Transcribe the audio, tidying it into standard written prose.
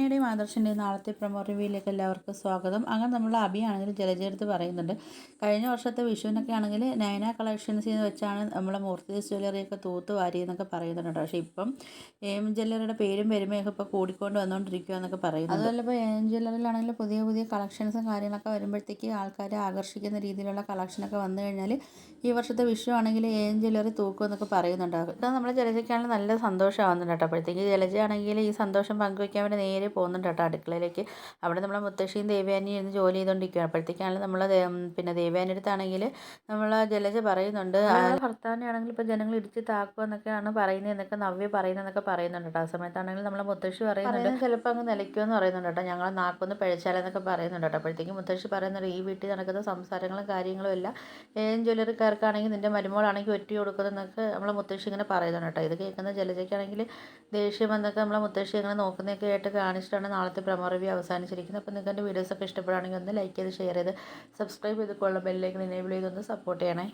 നയനയുടെയും ആദർശിൻ്റെയും നാളത്തെ പ്രൊമോ റിവ്യൂയിലേക്ക് എല്ലാവർക്കും സ്വാഗതം. അങ്ങനെ നമ്മൾ അഭിയാണെങ്കിൽ ജലജയെടുത്ത് പറയുന്നുണ്ട്, കഴിഞ്ഞ വർഷത്തെ വിഷുവിനൊക്കെ ആണെങ്കിൽ നയന കളക്ഷൻസിൽ നിന്ന് വെച്ചാണ് നമ്മളെ മൂർത്തി ജ്വല്ലറിയൊക്കെ തൂത്ത് വാരിയെന്നൊക്കെ പറയുന്നുണ്ട്. പക്ഷേ ഇപ്പം ജ്വല്ലറിയുടെ പേരും പെരുമയൊക്കെ ഇപ്പോൾ കൂടിക്കൊണ്ട് വന്നുകൊണ്ടിരിക്കുക എന്നൊക്കെ പറയുന്നുണ്ട്. അതുപോലെ ഇപ്പോൾ ജ്വല്ലറിയിലാണെങ്കിൽ പുതിയ പുതിയ കളക്ഷൻസും കാര്യങ്ങളൊക്കെ വരുമ്പോഴത്തേക്ക് ആൾക്കാരെ ആകർഷിക്കുന്ന രീതിയിലുള്ള കളക്ഷനൊക്കെ വന്നു കഴിഞ്ഞാൽ ഈ വർഷത്തെ വിഷു ആണെങ്കിൽ ജ്വല്ലറി തൂക്കും എന്നൊക്കെ പറയുന്നുണ്ട്. അതൊക്കെ നമ്മുടെ ജലജയ്ക്കാണെങ്കിൽ നല്ല സന്തോഷമാകുന്നുണ്ട് കേട്ടോ. അപ്പോഴത്തേക്ക് ജലജയാണെങ്കിൽ ഈ സന്തോഷം പങ്കുവയ്ക്കാൻ വേണ്ടി നേരെ പോകുന്നുണ്ട് കേട്ടോ അടുക്കളയിലേക്ക്. അവിടെ നമ്മളെ മുത്തശ്ശിയും ദേവയാനിയും ഇരുന്ന് ജോലി ചെയ്തുകൊണ്ടിരിക്കുകയാണ്. അപ്പോഴത്തേക്കാണെങ്കിൽ നമ്മൾ പിന്നെ ദേവയാനി അടുത്താണെങ്കിൽ നമ്മൾ ജലജ പറയുന്നുണ്ട്, ഭർത്താവിനെ ആണെങ്കിൽ ഇപ്പോൾ ജനങ്ങൾ ഇടിച്ച് താക്കുക എന്നൊക്കെയാണ് പറയുന്നതെന്നൊക്കെ നവ്യ പറയുന്നതെന്നൊക്കെ പറയുന്നുണ്ട് കേട്ടോ. ആ സമയത്താണെങ്കിൽ നമ്മളെ മുത്തശ്ശി പറയുന്നുണ്ട്, ചിലപ്പോൾ അങ്ങ് നിലയ്ക്കുമെന്ന് പറയുന്നുണ്ട് കേട്ടോ, ഞങ്ങൾ നാക്കൊന്ന് പഴിച്ചാലെന്നൊക്കെ പറയുന്നുണ്ട് കേട്ടോ. അപ്പോഴത്തേക്കും മുത്തശ്ശി പറയുന്നുണ്ട്, ഈ വീട്ടിൽ നടക്കുന്ന സംസാരങ്ങളും കാര്യങ്ങളും എല്ലാം ജ്വല്ലറിക്കാർക്കാണെങ്കിൽ നിൻ്റെ മരുമോളാണെങ്കിൽ ഒറ്റ കൊടുക്കുന്നതെന്നൊക്കെ നമ്മളെ മുത്തശ്ശി ഇങ്ങനെ പറയുന്നുണ്ട് കേട്ടോ. ഇത് കേൾക്കുന്ന ജലജയ്ക്കാണെങ്കിൽ ദേഷ്യം എന്നൊക്കെ നമ്മളെ മുത്തശ്ശി ഇങ്ങനെ നോക്കുന്നതൊക്കെ ആയിട്ട് കാണിച്ചിട്ടാണ് നാളത്തെ പ്രൊമോ റിവ്യൂ അവസാനിച്ചിരിക്കുന്നത്. അപ്പോൾ നിങ്ങൾക്ക് എൻ്റെ വീഡിയോസൊക്കെ ഇഷ്ടപ്പെടുകയാണെങ്കിൽ ഒന്ന് ലൈക്ക് ചെയ്ത് ഷെയർ ചെയ്ത് സബ്സ്ക്രൈബ് ചെയ്ത് കൊള്ളും, ബെല്ലിലേക്ക് എനേബിൾ ചെയ്തൊന്ന് സപ്പോർട്ട് ചെയ്യണേ.